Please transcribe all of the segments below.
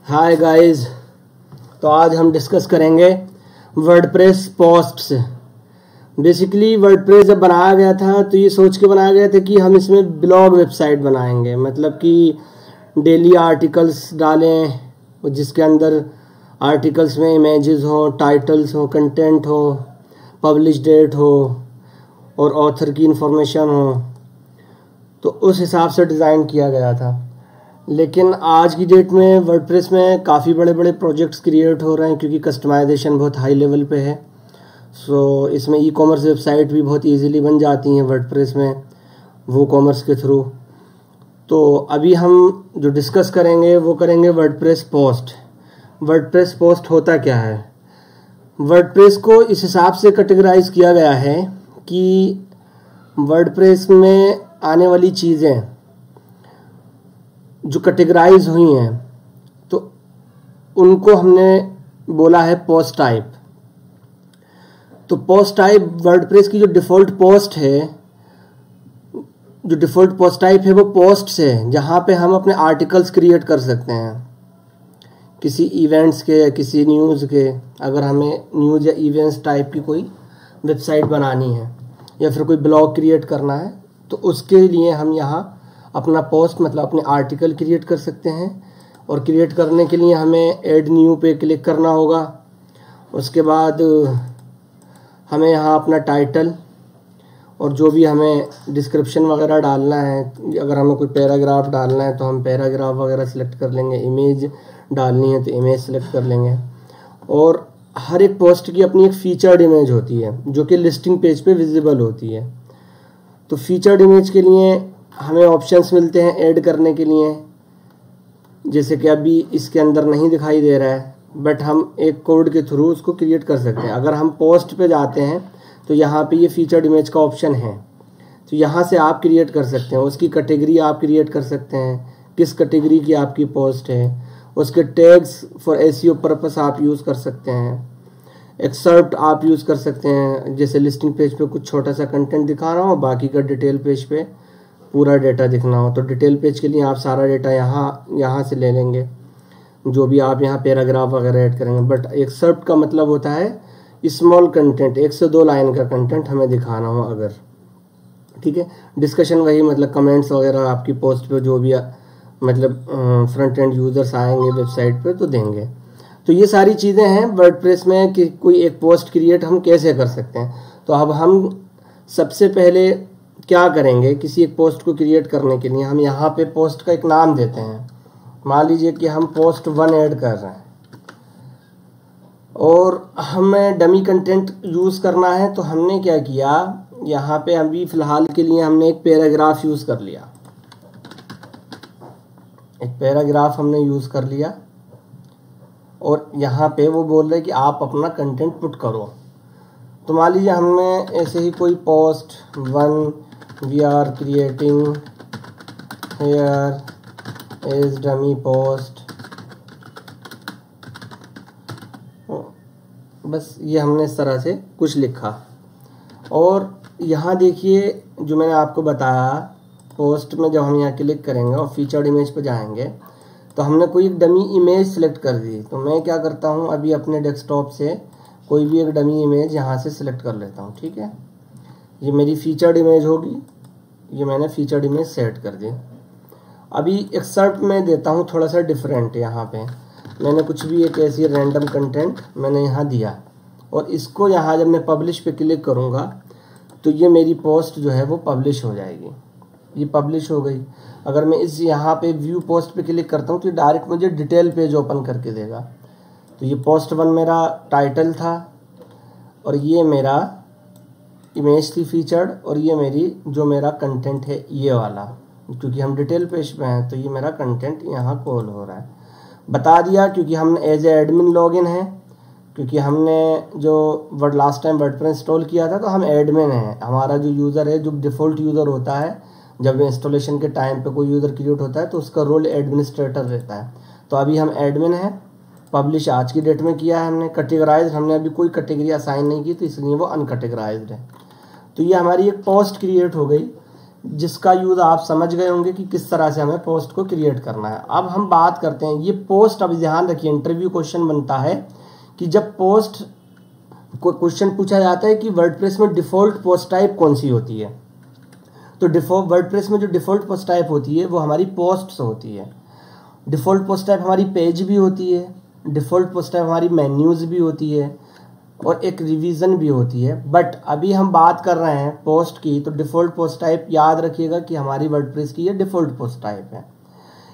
Hi guys. तो आज हम डिस्कस करेंगे वर्डप्रेस पोस्ट्स। बेसिकली वर्डप्रेस जब बनाया गया था तो ये सोच के बनाया गया था कि हम इसमें ब्लॉग वेबसाइट बनाएंगे, मतलब कि डेली आर्टिकल्स डालें जिसके अंदर आर्टिकल्स में इमेजेस हो, टाइटल्स हो, कंटेंट हो, पब्लिश डेट हो और ऑथर की इंफॉर्मेशन हो। तो उस हिसाब से डिज़ाइन किया गया था। लेकिन आज की डेट में वर्डप्रेस में काफ़ी बड़े बड़े प्रोजेक्ट्स क्रिएट हो रहे हैं क्योंकि कस्टमाइजेशन बहुत हाई लेवल पे है। सो इसमें ई कॉमर्स वेबसाइट भी बहुत इजीली बन जाती हैं वर्डप्रेस में, वो कॉमर्स के थ्रू। तो अभी हम जो डिस्कस करेंगे वो करेंगे वर्डप्रेस पोस्ट। वर्डप्रेस पोस्ट होता क्या है? वर्डप्रेस को इस हिसाब से कैटेगराइज किया गया है कि वर्डप्रेस में आने वाली चीज़ें जो कैटेगराइज हुई हैं तो उनको हमने बोला है पोस्ट टाइप। तो पोस्ट टाइप वर्डप्रेस की जो डिफ़ॉल्ट पोस्ट है, जो डिफ़ॉल्ट पोस्ट टाइप है वो पोस्ट्स है, जहाँ पे हम अपने आर्टिकल्स क्रिएट कर सकते हैं किसी इवेंट्स के या किसी न्यूज़ के। अगर हमें न्यूज़ या इवेंट्स टाइप की कोई वेबसाइट बनानी है या फिर कोई ब्लॉग क्रिएट करना है तो उसके लिए हम यहाँ अपना पोस्ट मतलब अपने आर्टिकल क्रिएट कर सकते हैं। और क्रिएट करने के लिए हमें ऐड न्यू पे क्लिक करना होगा। उसके बाद हमें यहाँ अपना टाइटल और जो भी हमें डिस्क्रिप्शन वगैरह डालना है, अगर हमें कोई पैराग्राफ डालना है तो हम पैराग्राफ वगैरह सेलेक्ट कर लेंगे, इमेज डालनी है तो इमेज सेलेक्ट कर लेंगे। और हर एक पोस्ट की अपनी एक फीचर्ड इमेज होती है जो कि लिस्टिंग पेज पे विजिबल होती है। तो फीचर्ड इमेज के लिए हमें ऑप्शंस मिलते हैं ऐड करने के लिए, जैसे कि अभी इसके अंदर नहीं दिखाई दे रहा है, बट हम एक कोड के थ्रू उसको क्रिएट कर सकते हैं। अगर हम पोस्ट पे जाते हैं तो यहाँ पे ये फीचर्ड इमेज का ऑप्शन है, तो यहाँ से आप क्रिएट कर सकते हैं। उसकी कैटेगरी आप क्रिएट कर सकते हैं, किस कैटेगरी की आपकी पोस्ट है, उसके टैग्स फॉर एसईओ पर्पस आप यूज़ कर सकते हैं, एक्सर्प्ट आप यूज़ कर सकते हैं, जैसे लिस्टिंग पेज पे कुछ छोटा सा कंटेंट दिखा रहा हो, बाकी का डिटेल पेज पे पूरा डेटा दिखना हो तो डिटेल पेज के लिए आप सारा डेटा यहाँ से ले लेंगे, जो भी आप यहाँ पैराग्राफ वगैरह ऐड करेंगे। बट एक्सर्प्ट का मतलब होता है स्मॉल कंटेंट, 1 से 2 लाइन का कंटेंट हमें दिखाना हो अगर, ठीक है। डिस्कशन वही मतलब कमेंट्स वगैरह आपकी पोस्ट पे जो भी मतलब फ्रंट एंड यूज़र्स आएंगे वेबसाइट पे तो देंगे। तो ये सारी चीज़ें हैं वर्डप्रेस में कि कोई एक पोस्ट क्रिएट हम कैसे कर सकते हैं। तो अब हम सबसे पहले क्या करेंगे, किसी एक पोस्ट को क्रिएट करने के लिए हम यहाँ पे पोस्ट का एक नाम देते हैं। मान लीजिए कि हम पोस्ट 1 ऐड कर रहे हैं और हमें डमी कंटेंट यूज़ करना है। तो हमने क्या किया, यहाँ पे अभी फ़िलहाल के लिए हमने एक पैराग्राफ यूज़ कर लिया, एक पैराग्राफ हमने यूज़ कर लिया और यहाँ पे वो बोल रहे हैं कि आप अपना कंटेंट पुट करो। तो मान लीजिए हमने ऐसे ही कोई post 1 we are creating here is dummy post, बस ये हमने इस तरह से कुछ लिखा। और यहाँ देखिए जो मैंने आपको बताया, पोस्ट में जब हम यहाँ क्लिक करेंगे और फीचर्ड इमेज पे जाएंगे तो हमने कोई एक डमी इमेज सेलेक्ट कर दी। तो मैं क्या करता हूँ, अभी अपने डेस्कटॉप से कोई भी एक डमी इमेज यहाँ से सिलेक्ट कर लेता हूँ, ठीक है। ये मेरी फीचर्ड इमेज होगी, ये मैंने फीचर्ड इमेज सेट कर दी। अभी एक्सर्प्ट में देता हूँ थोड़ा सा डिफरेंट। यहाँ पे मैंने कुछ भी एक ऐसी रैंडम कंटेंट मैंने यहाँ दिया और इसको यहाँ जब मैं पब्लिश पे क्लिक करूँगा तो ये मेरी पोस्ट जो है वो पब्लिश हो जाएगी। ये पब्लिश हो गई। अगर मैं इस यहाँ पे व्यू पोस्ट पे क्लिक करता हूँ तो डायरेक्ट मुझे डिटेल पेज ओपन करके देगा। तो ये पोस्ट 1 मेरा टाइटल था और ये मेरा इमेज थी फीचर्ड, और ये मेरी जो मेरा कंटेंट है ये वाला, क्योंकि हम डिटेल पेज पे हैं तो ये मेरा कंटेंट यहाँ कॉल हो रहा है। बता दिया क्योंकि हम एज ए एडमिन लॉगिन है, क्योंकि हमने जो लास्ट टाइम वर्डप्रेस इंस्टॉल किया था तो हम एडमिन हैं। हमारा जो यूज़र है, जो डिफ़ॉल्ट यूज़र होता है, जब इंस्टॉलेशन के टाइम पे कोई यूज़र क्रिएट होता है तो उसका रोल एडमिनिस्ट्रेटर रहता है। तो अभी हम एडमिन हैं। पब्लिश आज की डेट में किया है हमने। कैटेगराइज हमने अभी कोई कैटेगरी असाइन नहीं की तो इसलिए वो अनकैटेगराइज्ड है। तो ये हमारी एक पोस्ट क्रिएट हो गई जिसका यूज़ आप समझ गए होंगे कि किस तरह से हमें पोस्ट को क्रिएट करना है। अब हम बात करते हैं ये पोस्ट। अब ध्यान रखिए, इंटरव्यू क्वेश्चन बनता है कि जब पोस्ट को क्वेश्चन पूछा जाता है कि वर्डप्रेस में डिफ़ॉल्ट पोस्ट टाइप कौन सी होती है, तो डिफ़ॉल्ट वर्डप्रेस में जो डिफ़ॉल्ट पोस्ट टाइप होती है वो हमारी पोस्ट्स होती है। डिफ़ॉल्ट पोस्ट टाइप हमारी पेज भी होती है, डिफ़ॉल्ट पोस्ट टाइप हमारी मेन्यूज़ भी होती है और एक रिवीजन भी होती है। बट अभी हम बात कर रहे हैं पोस्ट की, तो डिफ़ॉल्ट पोस्ट टाइप याद रखिएगा कि हमारी वर्डप्रेस की ये डिफ़ॉल्ट पोस्ट टाइप है।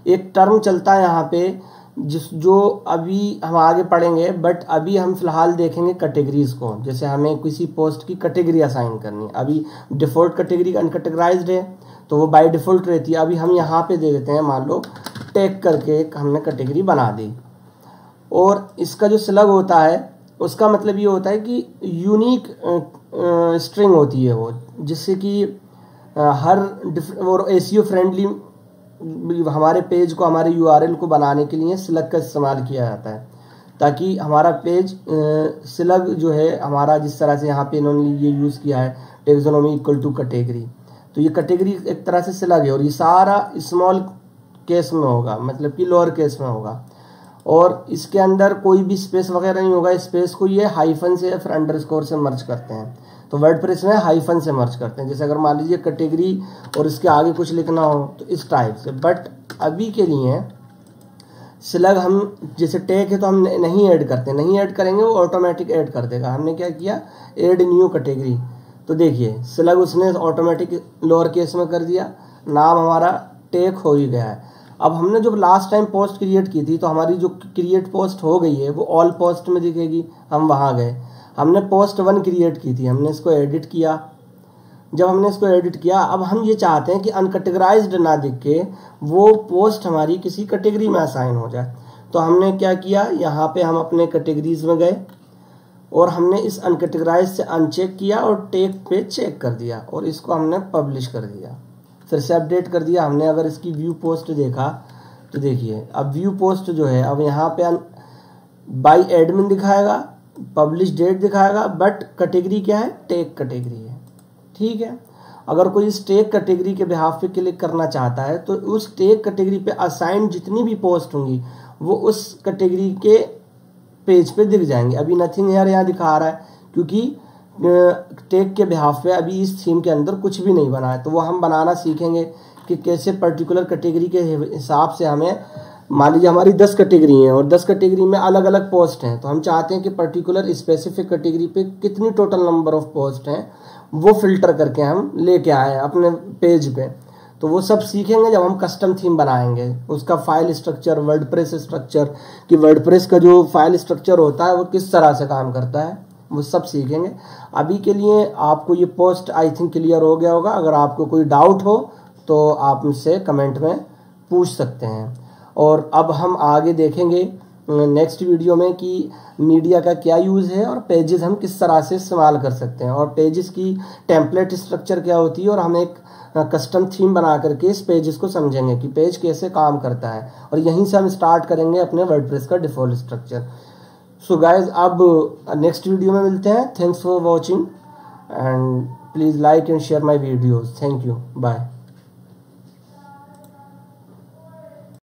एक टर्म चलता है यहाँ पे जो अभी हम आगे पढ़ेंगे, बट अभी हम फिलहाल देखेंगे कैटेगरीज को। जैसे हमें किसी पोस्ट की कैटेगरी असाइन करनी है, अभी डिफ़ॉल्ट कैटेगरी अनकैटेगराइज्ड है तो वो बाय डिफ़ॉल्ट रहती है। अभी हम यहाँ पे दे देते हैं, मान लो टैग करके हमने कैटेगरी बना दी, और इसका जो स्लग होता है उसका मतलब ये होता है कि यूनिक स्ट्रिंग होती है वो, जिससे कि हर और एसईओ फ्रेंडली हमारे पेज को, हमारे यूआरएल को बनाने के लिए स्लग का इस्तेमाल किया जाता है, ताकि हमारा पेज स्लग जो है हमारा, जिस तरह से यहाँ पे इन्होंने ये यूज़ किया है टेक्सोनोमी इक्वल टू कैटेगरी, तो ये कैटेगरी एक तरह से स्लग है और ये सारा स्मॉल केस में होगा, मतलब कि लोअर केस में होगा, और इसके अंदर कोई भी स्पेस वगैरह नहीं होगा। स्पेस को ये हाइफन से या फिर अंडरस्कोर से मर्ज करते हैं, तो वर्डप्रेस में हाइफन से मर्ज करते हैं। जैसे अगर मान लीजिए कैटेगरी और इसके आगे कुछ लिखना हो तो इस टाइप से। बट अभी के लिए स्लग हम जैसे टैग है तो हम नहीं ऐड करते, नहीं ऐड करेंगे, वो ऑटोमेटिक ऐड कर देगा। हमने क्या किया, ऐड न्यू कैटेगरी, तो देखिए स्लग उसने ऑटोमेटिक लोअर केस में कर दिया, नाम हमारा टैग हो ही गया है। अब हमने जो लास्ट टाइम पोस्ट क्रिएट की थी, तो हमारी जो क्रिएट पोस्ट हो गई है वो ऑल पोस्ट में दिखेगी। हम वहाँ गए, हमने पोस्ट 1 क्रिएट की थी, हमने इसको एडिट किया। जब हमने इसको एडिट किया, अब हम ये चाहते हैं कि अनकैटेगराइज्ड ना दिख के वो पोस्ट हमारी किसी कैटेगरी में असाइन हो जाए। तो हमने क्या किया, यहाँ पे हम अपने कैटेगरीज में गए और हमने इस अनकैटेगराइज से अनचेक किया और टैग पे चेक कर दिया और इसको हमने पब्लिश कर दिया, फिर से अपडेट कर दिया हमने। अगर इसकी व्यू पोस्ट देखा तो देखिए अब व्यू पोस्ट जो है, अब यहाँ पे बाय एडमिन दिखाएगा, पब्लिश डेट दिखाएगा, बट कैटेगरी क्या है, टैग कैटेगरी है। ठीक है, अगर कोई इस टैग कैटेगरी के बिहाफ पे क्लिक करना चाहता है तो उस टैग कैटेगरी पे असाइन जितनी भी पोस्ट होंगी वो उस कैटेगरी के पेज पे दिख जाएंगे। अभी नथिंग हेयर यहाँ दिखा रहा है क्योंकि टैग के बिहाफ पे अभी इस थीम के अंदर कुछ भी नहीं बना है, तो वो हम बनाना सीखेंगे कि कैसे पर्टिकुलर कैटेगरी के हिसाब से हमें, मान लीजिए हमारी 10 कैटेगरी हैं और 10 कैटेगरी में अलग अलग पोस्ट हैं, तो हम चाहते हैं कि पर्टिकुलर स्पेसिफिक कैटेगरी पे कितनी टोटल नंबर ऑफ पोस्ट हैं वो फिल्टर करके हम लेके आए अपने पेज पे। तो वो सब सीखेंगे जब हम कस्टम थीम बनाएंगे, उसका फाइल स्ट्रक्चर, वर्डप्रेस स्ट्रक्चर, कि वर्डप्रेस का जो फाइल स्ट्रक्चर होता है वो किस तरह से काम करता है, वो सब सीखेंगे। अभी के लिए आपको ये पोस्ट आई थिंक क्लियर हो गया होगा। अगर आपको कोई डाउट हो तो आप मुझसे कमेंट में पूछ सकते हैं। और अब हम आगे देखेंगे नेक्स्ट वीडियो में कि मीडिया का क्या यूज़ है और पेजेस हम किस तरह से इस्तेमाल कर सकते हैं, और पेजेस की टेम्पलेट स्ट्रक्चर क्या होती है, और हम एक कस्टम थीम बना करके इस पेजेस को समझेंगे कि पेज कैसे काम करता है, और यहीं से हम स्टार्ट करेंगे अपने वर्डप्रेस का डिफ़ॉल्ट स्ट्रक्चर। सो गाइज, अब नेक्स्ट वीडियो में मिलते हैं। Thanks for watching and please like and share my videos. Thank you, bye.